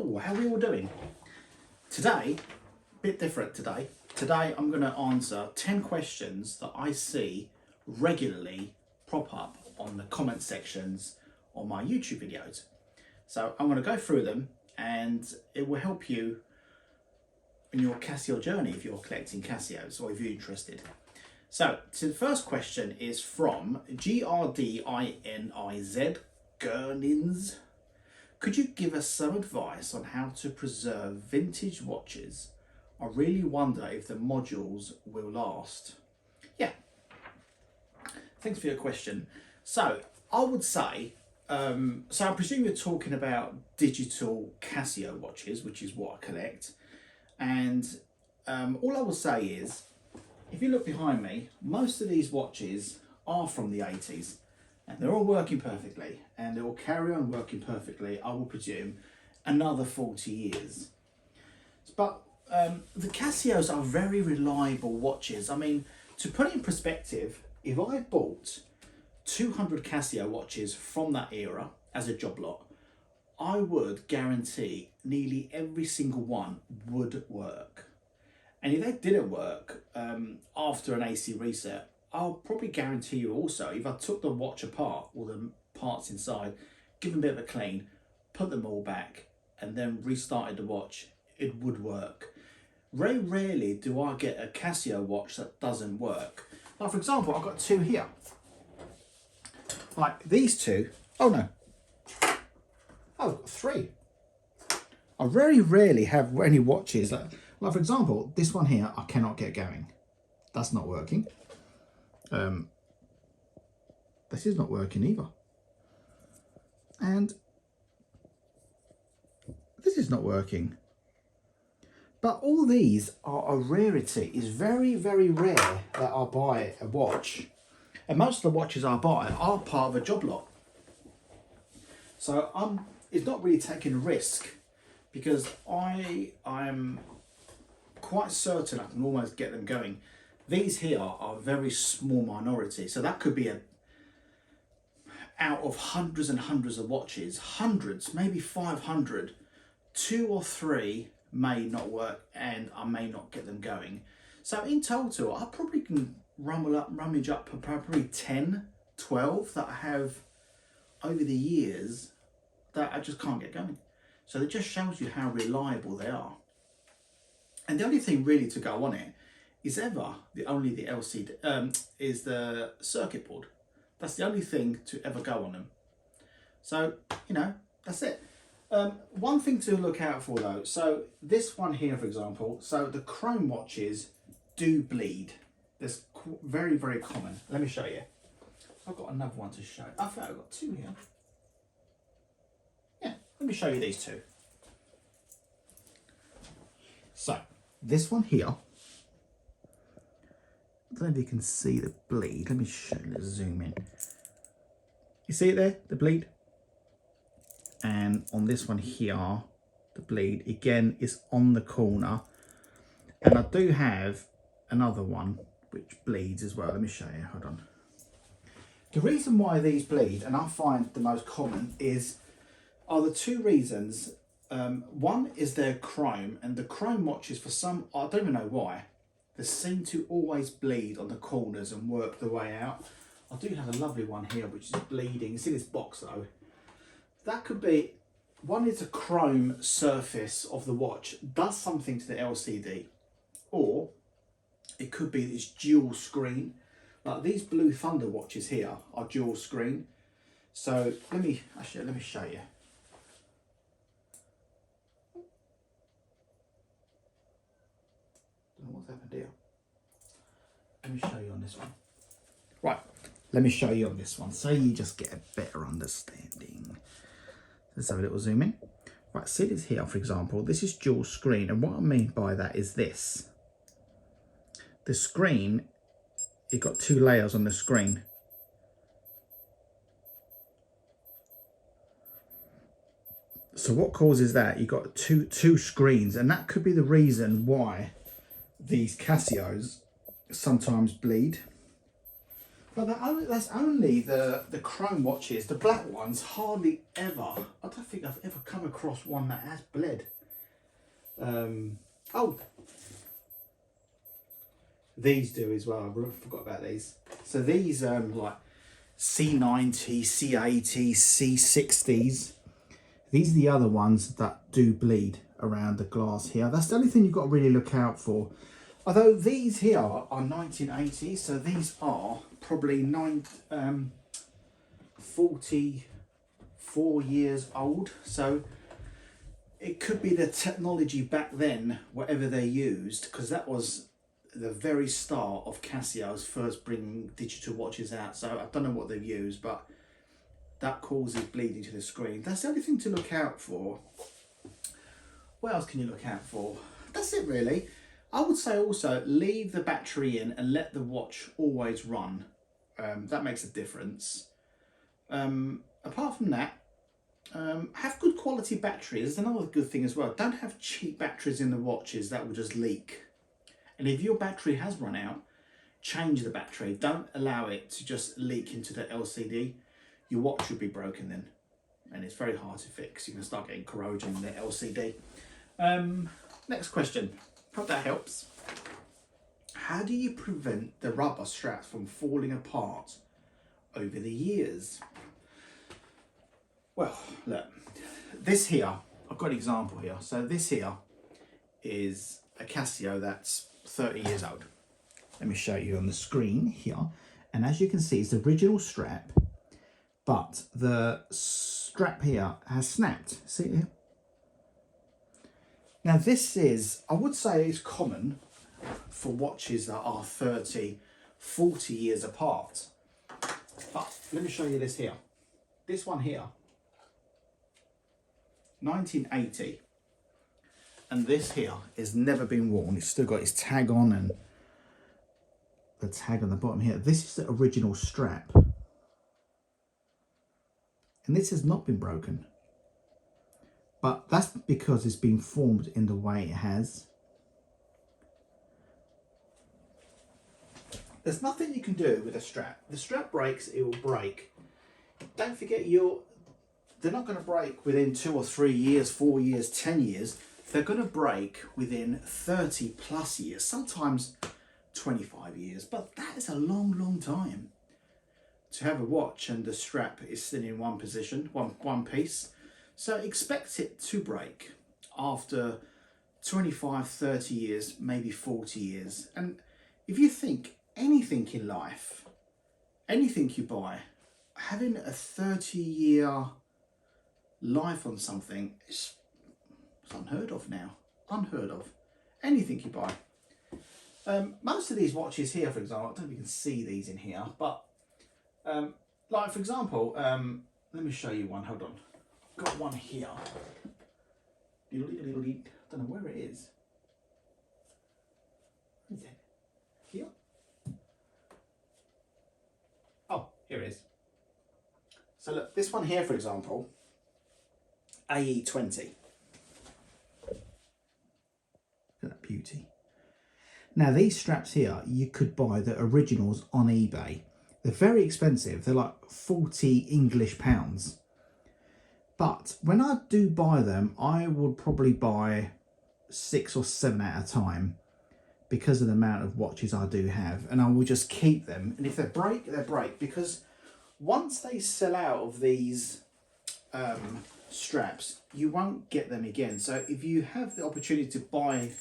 Hello, how are we all doing? Today, a bit different today. Today I'm going to answer 10 questions that I see regularly prop up on the comment sections on my YouTube videos. So I'm going to go through them and it will help you in your Casio journey if you're collecting Casios or if you're interested. So the first question is from GRDINIZ Gurnins. Could you give us some advice on how to preserve vintage watches? I really wonder if the modules will last. Yeah, thanks for your question. So I would say, so I presume you're talking about digital Casio watches, which is what I collect. And all I will say is, if you look behind me, most of these watches are from the 80s. And they're all working perfectly, and they will carry on working perfectly, I will presume, another 40 years. But the Casios are very reliable watches. I mean, to put it in perspective, if I bought 200 Casio watches from that era as a job lot, I would guarantee nearly every single one would work. And if they didn't work after an AC reset, I'll probably guarantee you also, if I took the watch apart, all the parts inside, give them a bit of a clean, put them all back, and then restarted the watch, it would work. Very rarely do I get a Casio watch that doesn't work. Like, for example, I've got two here. Like these two. Oh no. Oh, I've got three. I very rarely have any watches that, like for example, this one here, I cannot get going. That's not working. This is not working either, and this is not working, but all these are a rarity. It's very, very rare that I buy a watch, and most of the watches I buy are part of a job lot, so it's not really taking a risk, because I'm quite certain I can almost get them going. These here are a very small minority, so that could be out of hundreds and hundreds of watches, hundreds, maybe 500, 2 or 3 may not work and I may not get them going. So in total, I probably can rummage up probably 10, 12 that I have over the years that I just can't get going. So it just shows you how reliable they are. And the only thing really to go on it is the LCD, is the circuit board. That's the only thing to ever go on them. So, you know, that's it. One thing to look out for though, so this one here, for example, so the chrome watches do bleed. That's very, very common. Let me show you. I've got another one to show. I thought I've got 2 here. Yeah, let me show you these 2. So, this one here, I don't know if you can see the bleed. Let me show you, let's zoom in. You see it there, the bleed? And on this one here, the bleed, again, is on the corner. And I do have another one which bleeds as well. Let me show you, hold on. The reason why these bleed, and I find the most common, are the 2 reasons. One is their chrome, and the chrome watches, for some, I don't even know why, they seem to always bleed on the corners and work the way out. I do have a lovely one here which is bleeding. It's in this box though. That could be, one is a chrome surface of the watch does something to the LCD, or it could be this dual screen. Like these Blue Thunder watches here are dual screen. So let me show you. What's happened here? Let me show you on this one. Right, let me show you on this one so you just get a better understanding. Let's have a little zoom in. Right, see this here, for example, this is dual screen, and what I mean by that is this. The screen, you've got 2 layers on the screen. So what causes that? You've got two screens, and that could be the reason why these Casios sometimes bleed. But that's only the chrome watches. The black ones, hardly ever. I don't think I've ever come across one that has bled. Oh, these do as well. I forgot about these. So these like C90, C80, C60s. These are the other ones that do bleed around the glass here. That's the only thing you've got to really look out for. Although these here are 1980s, so these are probably 44 years old. So it could be the technology back then, whatever they used, because that was the very start of Casio's first bringing digital watches out. So I don't know what they've used, but that causes bleeding to the screen. That's the only thing to look out for. What else can you look out for? That's it really. I would say also leave the battery in and let the watch always run. That makes a difference. Apart from that, have good quality batteries. Another good thing as well. Don't have cheap batteries in the watches that will just leak. And if your battery has run out, change the battery. Don't allow it to just leak into the LCD. Your watch should be broken then. And it's very hard to fix. You can start getting corrosion in the LCD. Next question. Hope that helps. How do you prevent the rubber straps from falling apart over the years? Well, look, this here, I've got an example here. So this here is a Casio that's 30 years old. Let me show you on the screen here. And as you can see, it's the original strap, but the strap here has snapped. See it here? Now this is, I would say it's common for watches that are 30, 40 years apart. But let me show you this here. This one here, 1980. And this here has never been worn. It's still got its tag on and the tag on the bottom here. This is the original strap. And this has not been broken. But that's because it's been formed in the way it has. There's nothing you can do with a strap. The strap breaks, it will break. Don't forget, they're not going to break within 2 or 3 years, 4 years, 10 years. They're going to break within 30 plus years, sometimes 25 years. But that is a long, long time to have a watch and the strap is still in one position, one piece. So expect it to break after 25, 30 years, maybe 40 years. And if you think anything in life, anything you buy, having a 30-year life on something is unheard of now. Unheard of. Anything you buy. Most of these watches here, for example, I don't know if you can see these in here, but like for example, let me show you one. Hold on. Got one here. I don't know where it is. Where is it? Here? Oh, here it is. So look, this one here, for example, AE20. Look at that beauty. Now these straps here, you could buy the originals on eBay. They're very expensive. They're like 40 English pounds. But when I do buy them, I would probably buy 6 or 7 at a time because of the amount of watches I do have. And I will just keep them. And if they break, they break. Because once they sell out of these straps, you won't get them again. So if you have the opportunity to buy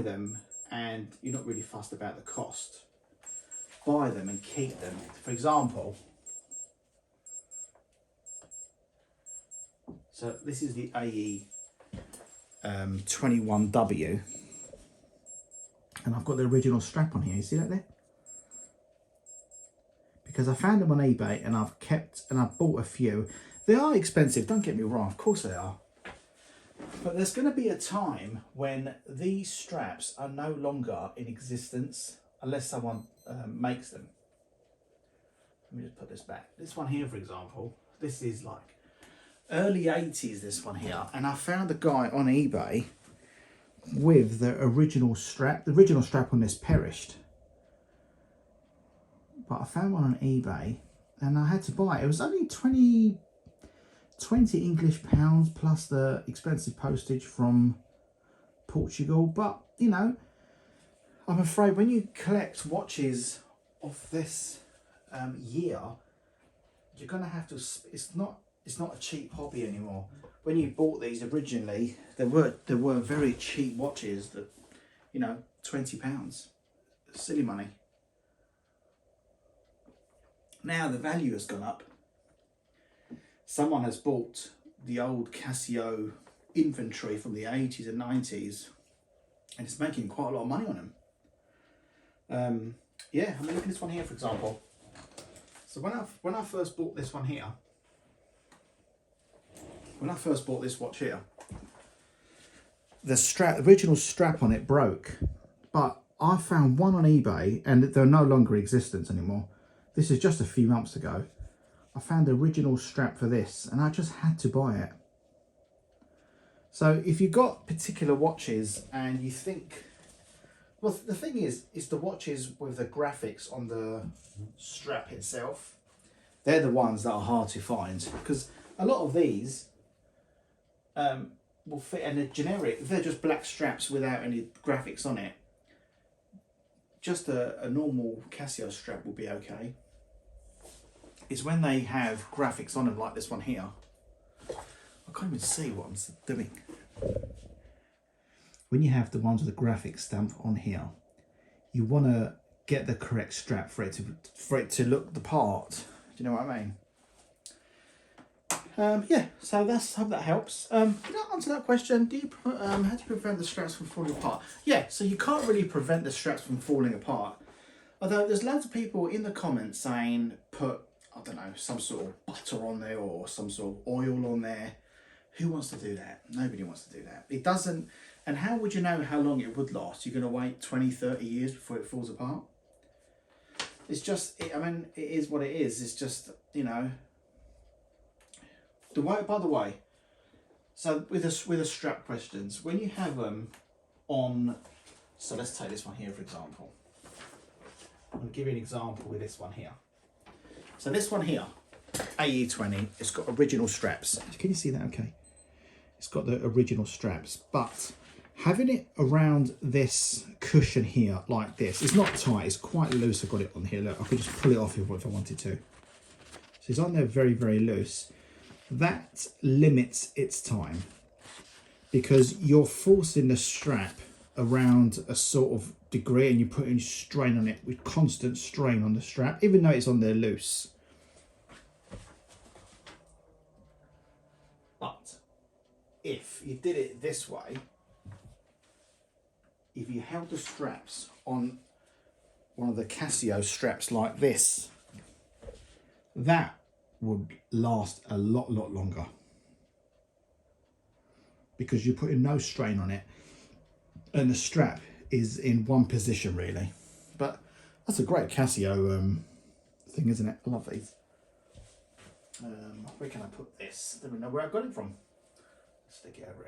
them and you're not really fussed about the cost, buy them and keep them. For example, so this is the AE 21W, and I've got the original strap on here. You see that there? Because I found them on eBay and I've bought a few. They are expensive, don't get me wrong, of course they are. But there's going to be a time when these straps are no longer in existence unless someone makes them. Let me just put this back. This one here, for example, this is like early 80s, this one here. And I found a guy on eBay with the original strap. The original strap on this perished. but I found one on eBay and I had to buy it. It was only 20 English pounds plus the expensive postage from Portugal. But you know, I'm afraid when you collect watches of this year, you're gonna have to. It's not a cheap hobby anymore. When you bought these originally, there were very cheap watches that, you know, £20, silly money. Now the value has gone up. Someone has bought the old Casio inventory from the 80s and 90s, and it's making quite a lot of money on them. Yeah, I mean, look at this one here, for example. So when I first bought this one here, when I first bought this watch here, the original strap on it broke, but I found one on eBay, and they're no longer in existence anymore. This is just a few months ago. I found the original strap for this, and I just had to buy it. So if you've got particular watches and you think, well, the thing is the watches with the graphics on the strap itself, they're the ones that are hard to find, because a lot of these will fit, and they're generic. If they're just black straps without any graphics on it, just a normal Casio strap will be okay. It's when they have graphics on them, like this one here. I can't even see what I'm doing. When you have the ones with the graphics stamp on here, you want to get the correct strap for it to look the part. Do you know what I mean? Yeah, so hope that helps. Did I answer that question? How do you prevent the straps from falling apart? Yeah, so you can't really prevent the straps from falling apart. Although there's loads of people in the comments saying put, I don't know, some sort of butter on there or some sort of oil on there. Who wants to do that? Nobody wants to do that. It doesn't. And how would you know how long it would last? You're going to wait 20, 30 years before it falls apart? It's just, I mean, it is what it is. It's just, you know. By the way, so with the strap questions, when you have them on, so let's take this one here for example. I'm going to give you an example with this one here. So this one here, AE20, it's got original straps. Can you see that okay? It's got the original straps, but having it around this cushion here like this, it's not tight, it's quite loose. I've got it on here, look, I could just pull it off if I wanted to. So it's on there very, very loose. That limits its time because you're forcing the strap around a sort of degree and you're putting strain on it with constant strain on the strap, even though it's on there loose. But if you did it this way, if you held the straps on one of the Casio straps like this, that would last a lot longer because you're putting no strain on it and the strap is in one position really. But that's a great Casio thing, isn't it? I love these. Where can I put this? I don't know where I got it from. Stick it over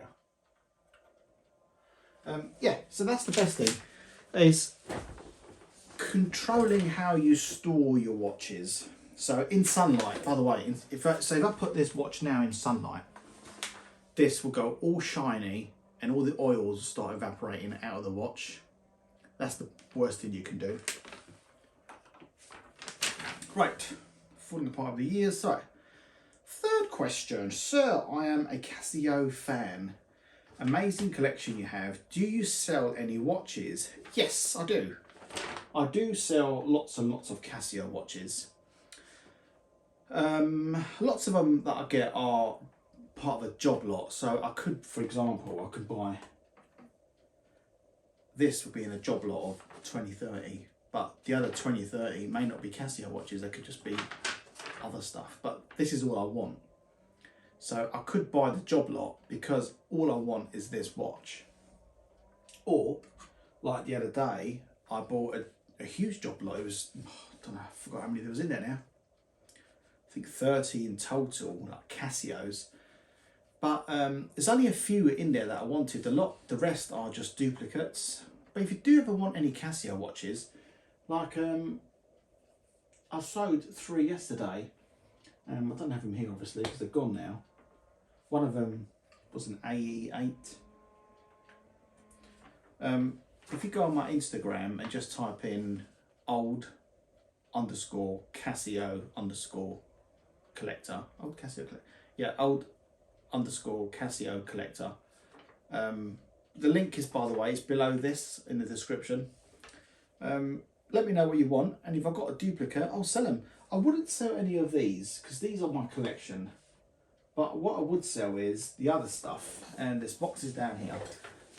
here. Yeah, so that's the best thing, is controlling how you store your watches. So in sunlight, by the way, if I put this watch now in sunlight, this will go all shiny and all the oils start evaporating out of the watch. That's the worst thing you can do. Right, falling apart over the years. So, third question. Sir, I am a Casio fan. Amazing collection you have. Do you sell any watches? Yes, I do. I do sell lots and lots of Casio watches. Lots of them that I get are part of a job lot. So I could, for example, I could buy, this would be in a job lot of 20, 30, but the other 20, 30 may not be Casio watches. They could just be other stuff, but this is all I want. So I could buy the job lot because all I want is this watch. Or like the other day, I bought a huge job lot. It was, I don't know, I forgot how many there was in there now. I think 30 in total, like Casios. But there's only a few in there that I wanted. The rest are just duplicates. But if you do ever want any Casio watches, like I sold 3 yesterday. I don't have them here obviously because they're gone now. One of them was an AE8. If you go on my Instagram and just type in old_Casio_collector, old Casio collector, yeah, old_Casio collector. The link is, by the way, is below this in the description. Let me know what you want, and if I've got a duplicate, I'll sell them. I wouldn't sell any of these because these are my collection. But what I would sell is the other stuff, and there's boxes down here.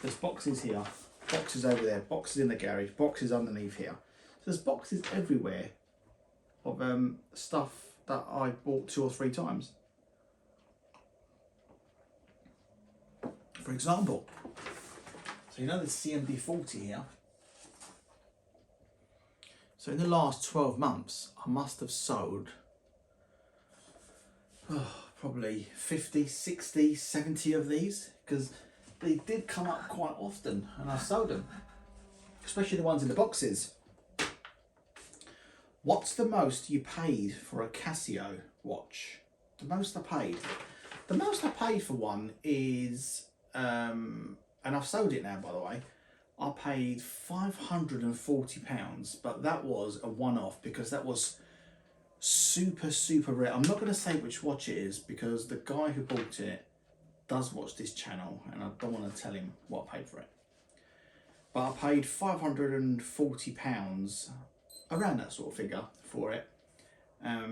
There's boxes here, boxes over there, boxes in the garage, boxes underneath here. So there's boxes everywhere of stuff that I bought 2 or 3 times. For example, so you know the CMD40 here? So in the last 12 months, I must have sold probably 50, 60, 70 of these, because they did come up quite often and I sold them, especially the ones in the boxes. What's the most you paid for a Casio watch? The most I paid? The most I paid for one is, and I've sold it now by the way, I paid £540, but that was a one-off because that was super rare. I'm not going to say which watch it is because the guy who bought it does watch this channel and I don't want to tell him what I paid for it. But I paid £540, around that sort of figure for it. But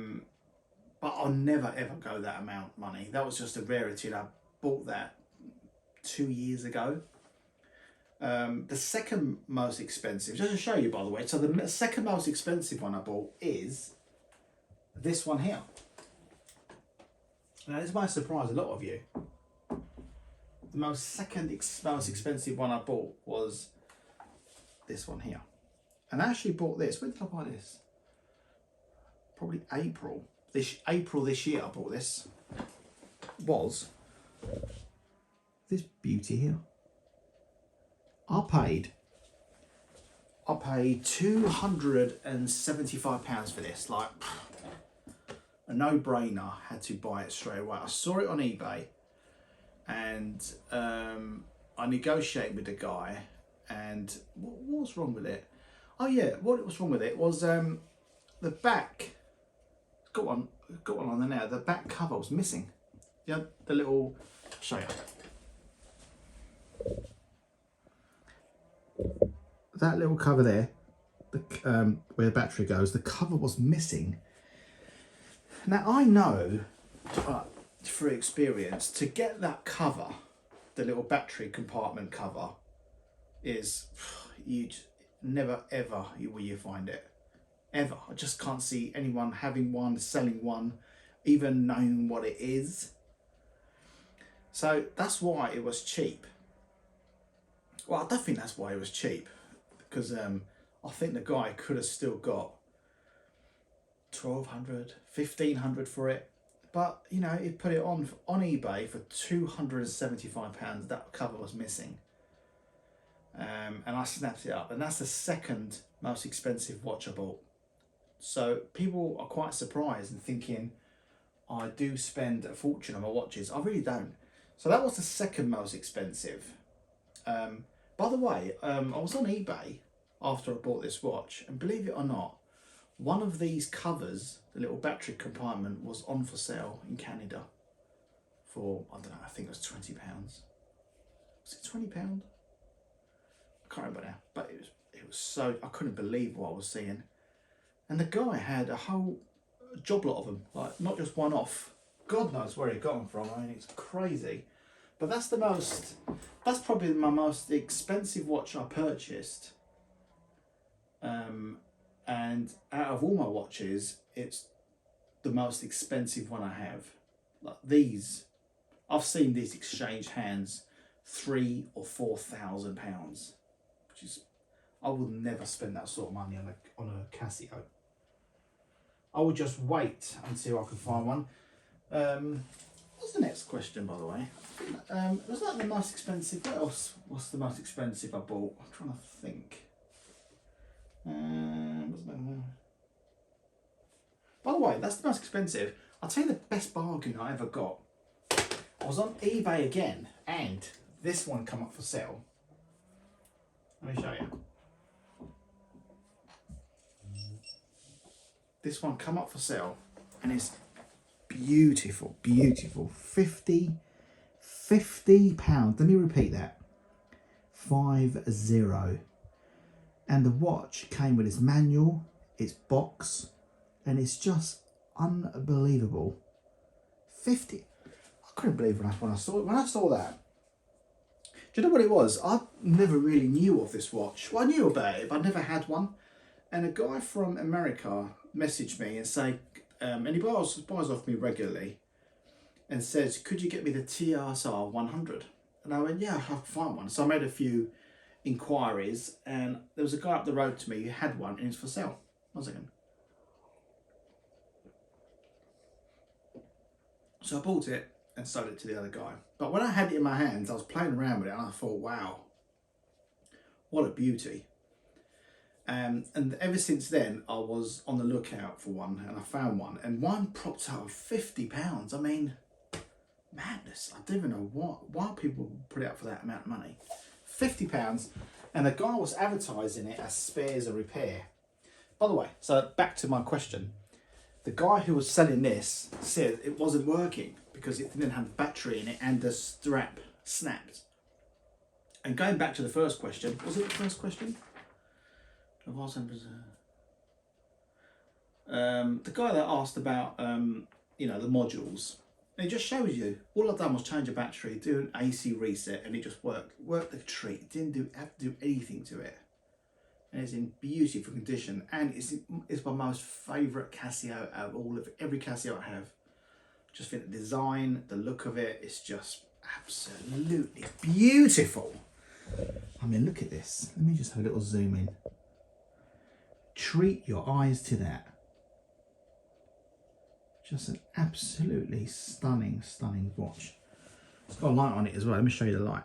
I'll never ever go that amount of money. That was just a rarity and I bought that 2 years ago. The second most expensive, just to show you by the way, so the second most expensive one I bought is this one here. Now this might surprise a lot of you. The most expensive one I bought was this one here. And I actually bought this, when did I buy this? Probably April this year I bought this. Was this beauty here. I paid £275 for this, like a no-brainer, had to buy it straight away. I saw it on eBay and I negotiated with the guy, and what was wrong with it? Oh yeah, what was wrong with it was the back, got one on there now, the back cover was missing. Yeah, the little, I'll show you. That little cover there, where the battery goes, the cover was missing. Now I know, through experience, to get that cover, the little battery compartment cover, is, you'd never ever will you find it. Ever. I just can't see anyone having one, selling one, even knowing what it is. So that's why it was cheap. Well, I don't think that's why it was cheap, because I think the guy could have still got £1,200, £1,500 for it. But, you know, he put it on eBay for £275. That cover was missing. And I snapped it up. And that's the second most expensive watch I bought. So people are quite surprised and thinking I do spend a fortune on my watches. I really don't. So that was the second most expensive. By the way, I was on eBay after I bought this watch, and believe it or not, one of these covers, the little battery compartment, was on for sale in Canada for, I don't know, I think it was £20. Was it £20? I can't remember now, but it was so, I couldn't believe what I was seeing. And the guy had a whole job lot of them, like not just one off. God knows where he got them from. I mean, it's crazy. But that's probably my most expensive watch I purchased. And out of all my watches, it's the most expensive one I have. Like these, I've seen these exchange hands £3,000 or £4,000, which is, I would never spend that sort of money on a Casio. I would just wait until I could find one. What's the next question, by the way? Was that the most expensive? What else was the most expensive I bought? I'm trying to think. By the way, that's the most expensive. I'll tell you the best bargain I ever got. I was on eBay again, and this one come up for sale. Let me show you. This one come up for sale, and it's beautiful, beautiful. £50. Let me repeat that. 50. And the watch came with its manual, its box, and it's just unbelievable. 50. I couldn't believe when I saw it. When I saw that, do you know what it was? I never really knew of this watch. Well, I knew about it, but I never had one. And a guy from America messaged me and said, and he buys off me regularly, and says, could you get me the TSR 100? And I went, yeah, I'll find one. So I made a few inquiries, and there was a guy up the road to me who had one, and it's for sale. 1 second. So I bought it and sold it to the other guy. But when I had it in my hands, I was playing around with it, and I thought, wow, what a beauty. And ever since then, I was on the lookout for one, and I found one, and one propped out of £50. I mean, madness. I don't even know why people put it out for that amount of money. £50, and the guy was advertising it as spares and repair. By the way, so back to my question. The guy who was selling this said it wasn't working because it didn't have battery in it and the strap snapped. And going back to the first question, was it the first question? The guy that asked about the modules, it just shows you all I've done was change a battery, do an AC reset, and it just worked a treat. It didn't have to do anything to it, and it's in beautiful condition, and it's my most favourite Casio out of every Casio I have. Just think the design, the look of it, is just absolutely beautiful. I mean, look at this. Let me just have a little zoom in. Treat your eyes to that. Just an absolutely stunning watch. It's got a light on it as well. Let me show you the light.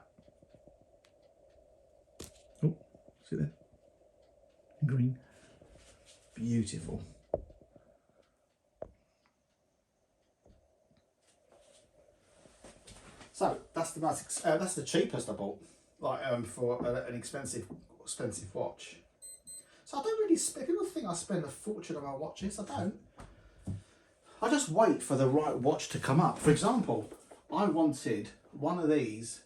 Oh, see there? Green. Beautiful. So that's the cheapest I bought, for an expensive watch. So I don't really people think I spend a fortune on my watches. I don't. I just wait for the right watch to come up. For example, I wanted one of these,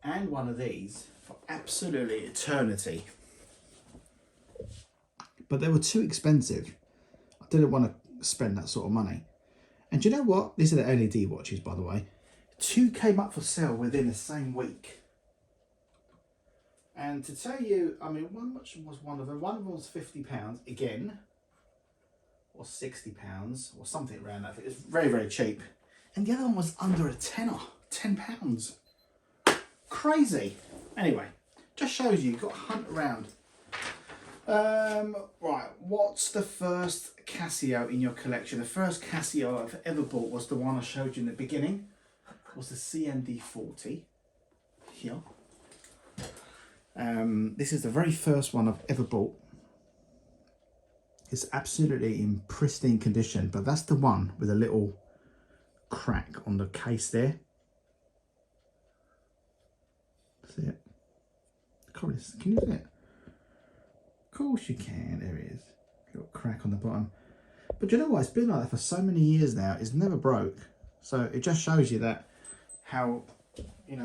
and one of these for absolutely eternity. But they were too expensive. I didn't want to spend that sort of money. And do you know what? These are the LED watches, by the way. 2 came up for sale within the same week. And to tell you, I mean, how much was one of them? One of them was £50 again, or £60, or something around that. It's very, very cheap. And the other one was under a tenner, £10. Crazy. Anyway, just shows you, you've got to hunt around. Right, what's the first Casio in your collection? The first Casio I've ever bought was the one I showed you in the beginning. It was the CMD40 here. This is the very first one I've ever bought. It's absolutely in pristine condition, but that's the one with a little crack on the case there. See it? Can you see it? Of course you can. There it is. Little crack on the bottom. But you know what? It's been like that for so many years now. It's never broke. So it just shows you that how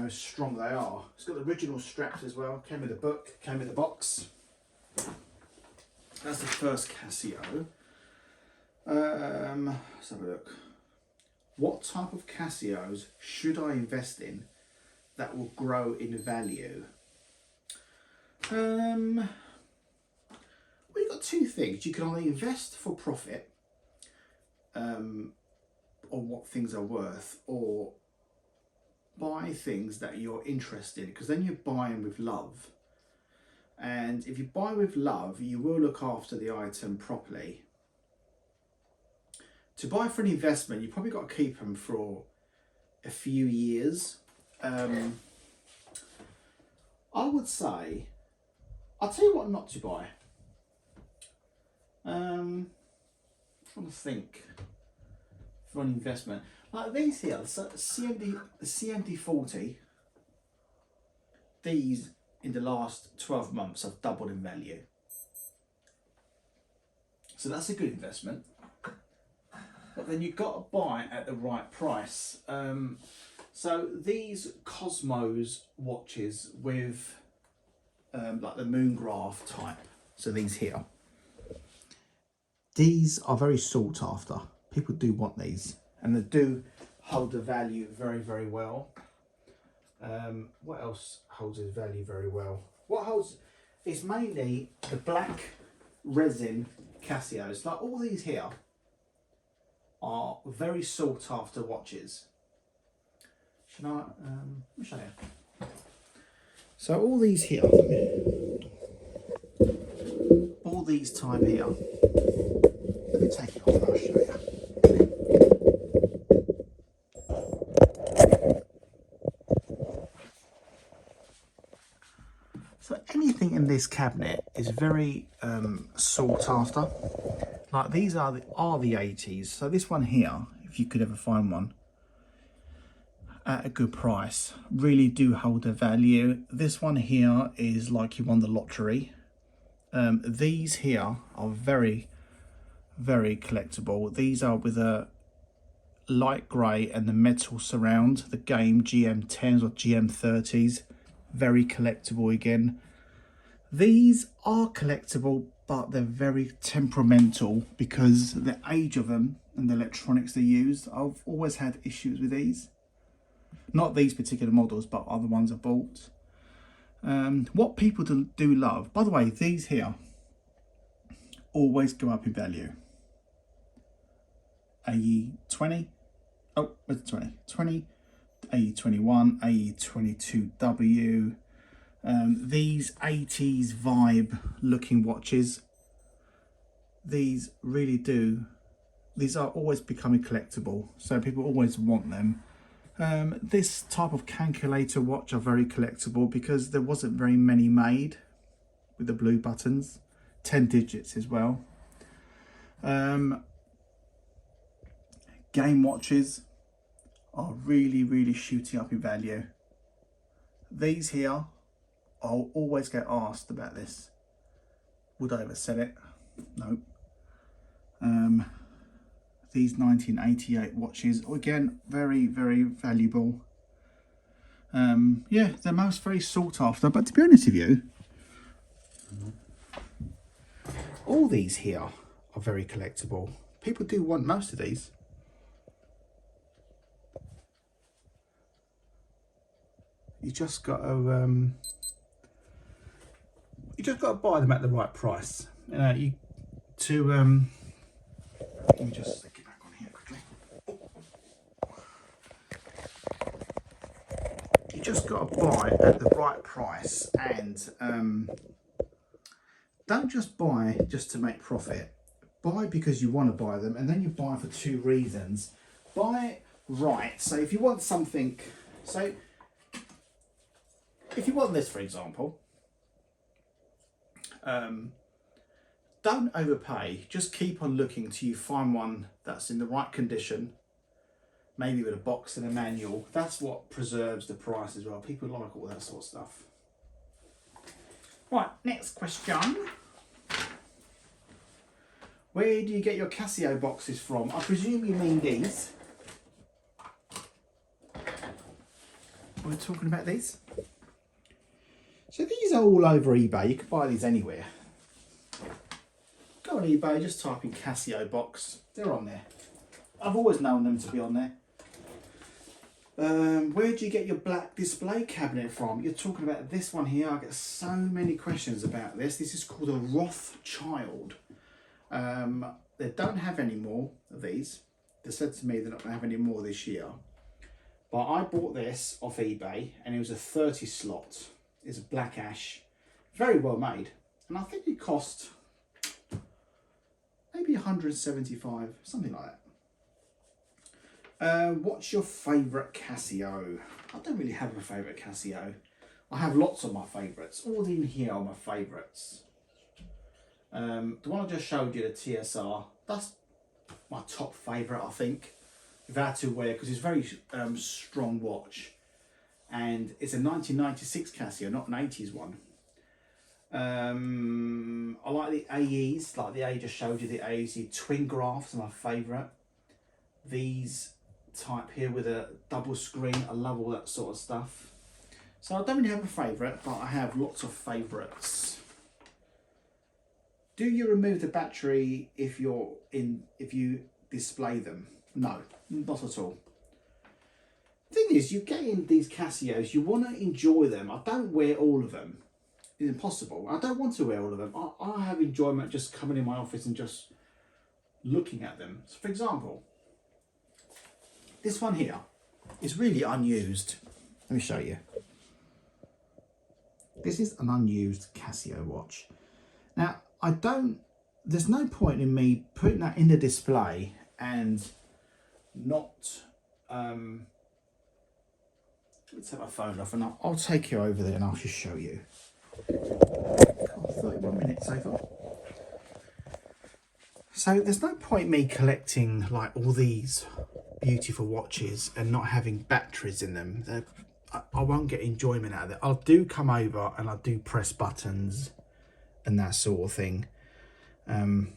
strong they are. It's got the original straps as well. Came with a book. Came with a box. That's the first Casio. Let's have a look. What type of Casios should I invest in that will grow in value? Well, you've got two things. You can either invest for profit, on what things are worth, or buy things that you're interested in, because then you're buying with love. And if you buy with love, you will look after the item properly. To buy for an investment, you probably got to keep them for a few years. I would say, I'll tell you what not to buy. Trying to think for an investment like these here. So the CMD 40. These in the last 12 months have doubled in value. So that's a good investment. But then you've got to buy at the right price. So these Cosmos watches with like the moon graph type. So these here. These are very sought after. People do want these, and they do hold the value very, very well. What else holds its value very well? What holds? It's mainly the black resin Casios. Like all these here are very sought after watches. Should I? Let me show you. So all these here, all these type here. Let me take it off and I'll show you. So anything in this cabinet is very sought after. Like these are the 80s. So this one here, if you could ever find one at a good price, really do hold a value. This one here is like you won the lottery. These here are very, very collectible. These are with a light grey and the metal surround, the game GM10s or GM30s. Very collectible again. These are collectible, but they're very temperamental because the age of them and the electronics they use. I've always had issues with these. Not these particular models, but other ones I bought. What people do love, by the way, these here always go up in value. AE20, oh, where's the 20? 20, AE21, AE22W. These 80s vibe looking watches, these really do, these are always becoming collectible, so people always want them. This type of calculator watch are very collectible because there wasn't very many made with the blue buttons, 10 digits as well. Game watches are really, really shooting up in value. These here, I'll always get asked about this. Would I ever sell it? No. These 1988 watches, again, very, very valuable. Yeah, they're most very sought after, but to be honest with you, all these here are very collectible. People do want most of these. You just got to buy them at the right price. Let me just stick it back on here quickly. You just got to buy at the right price, and don't just buy just to make profit. Buy because you want to buy them, and then you buy for two reasons. Buy right. So if you want something, so if you want this, for example, don't overpay. Just keep on looking till you find one that's in the right condition, maybe with a box and a manual. That's what preserves the price as well. People like all that sort of stuff. Right, next question. Where do you get your Casio boxes from? I presume you mean these. We're talking about these. So these are all over eBay. You can buy these anywhere. Go on eBay, just type in Casio box. They're on there. I've always known them to be on there. Where do you get your black display cabinet from? You're talking about this one here. I get so many questions about this. This is called a Rothschild. They don't have any more of these. They said to me they're not going to have any more this year. But I bought this off eBay and it was a 30 slot. It's a black ash. Very well made. And I think it cost maybe 175, something like that. What's your favourite Casio? I don't really have a favourite Casio. I have lots of my favourites. All in here are my favourites. The one I just showed you, the TSR, that's my top favourite, I think. If I had to wear, because it's a very strong watch. And it's a 1996 Casio, not an 80s one. I like the AEs, like the A just showed you, the AEs. The twin graphs are my favourite. These type here with a double screen, I love all that sort of stuff. So I don't really have a favourite, but I have lots of favourites. Do you remove the battery if you display them? No, not at all. The thing is, you get in these Casios, you want to enjoy them. I don't wear all of them. It's impossible. I don't want to wear all of them. I have enjoyment just coming in my office and just looking at them. So for example, this one here is really unused. Let me show you. This is an unused Casio watch. Now, there's no point in me putting that in the display and not, let's have my phone off and I'll take you over there and I'll just show you. God, 31 minutes so far. So there's no point me collecting like all these beautiful watches and not having batteries in them. I won't get enjoyment out of it. I do come over and I do press buttons and that sort of thing. For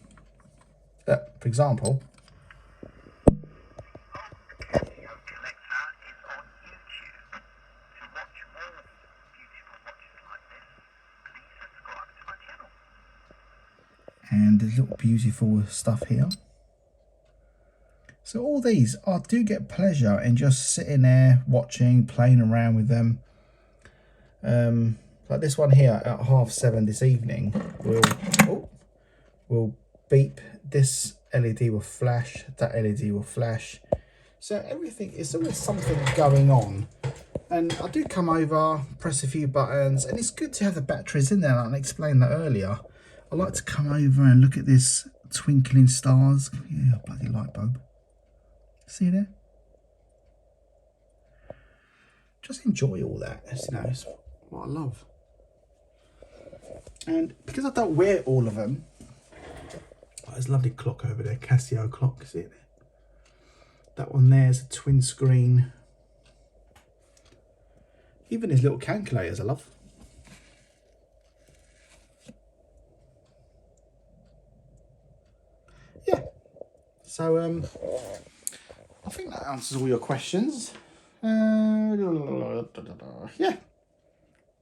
example, and there's little beautiful stuff here. So all these, I do get pleasure in just sitting there watching, playing around with them. Like this one here at 7:30 this evening will beep. This LED will flash, that LED will flash. So everything, it's always something going on. And I do come over, press a few buttons, and it's good to have the batteries in there. I explained that earlier. I like to come over and look at this twinkling stars. Yeah, bloody light bulb. See there? Just enjoy all that. It's what I love. And because I don't wear all of them, there's a lovely clock over there, Casio clock, see it there? That one there's a twin screen. Even his little calculators I love. Yeah. So I think that answers all your questions. Yeah.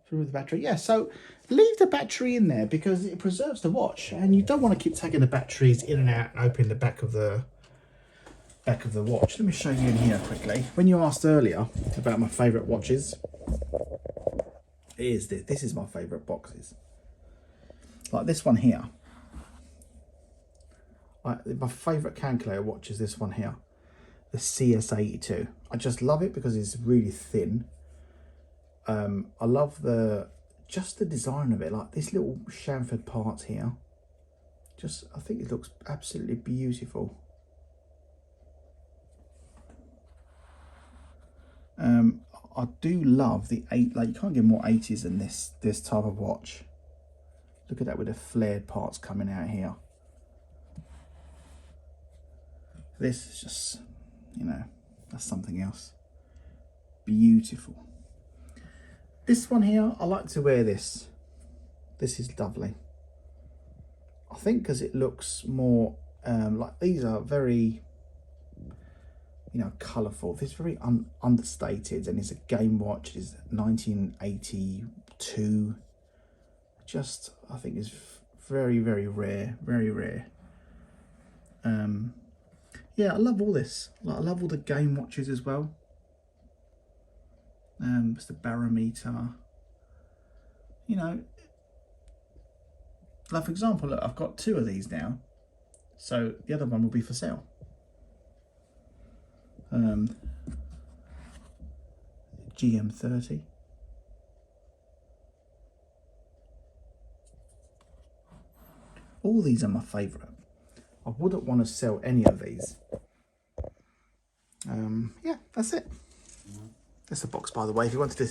Through the battery. Yeah, so leave the battery in there because it preserves the watch and you don't want to keep taking the batteries in and out and opening the back of the watch. Let me show you in here quickly. When you asked earlier about my favourite watches, this is my favourite boxes. Like this one here. My favourite calculator watch is this one here, the CS82. I just love it because it's really thin. I love just the design of it, like this little chamfered part here. I think it looks absolutely beautiful. I do love the like you can't get more 80s than this type of watch. Look at that with the flared parts coming out here. This is just, that's something else. Beautiful. This one here, I like to wear this. This is lovely. I think because it looks more, like these are very, colourful. This is very understated and it's a game watch. It's 1982. I think it's very, very rare, very rare. Yeah, I love all this. I love all the game watches as well. It's the barometer. Like for example, look, I've got 2 of these now. So the other one will be for sale. GM30. All these are my favourite. I wouldn't want to sell any of these. Yeah, that's it. That's the box, by the way, if you wanted to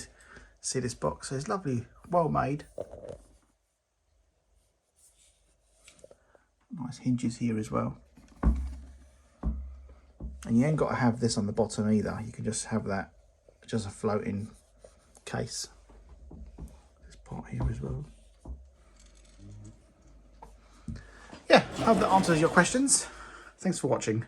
see this box. So it's lovely, well made. Nice hinges here as well. And you ain't got to have this on the bottom either. You can just have that, just a floating case. This part here as well. Yeah, I hope that answers your questions. Thanks for watching.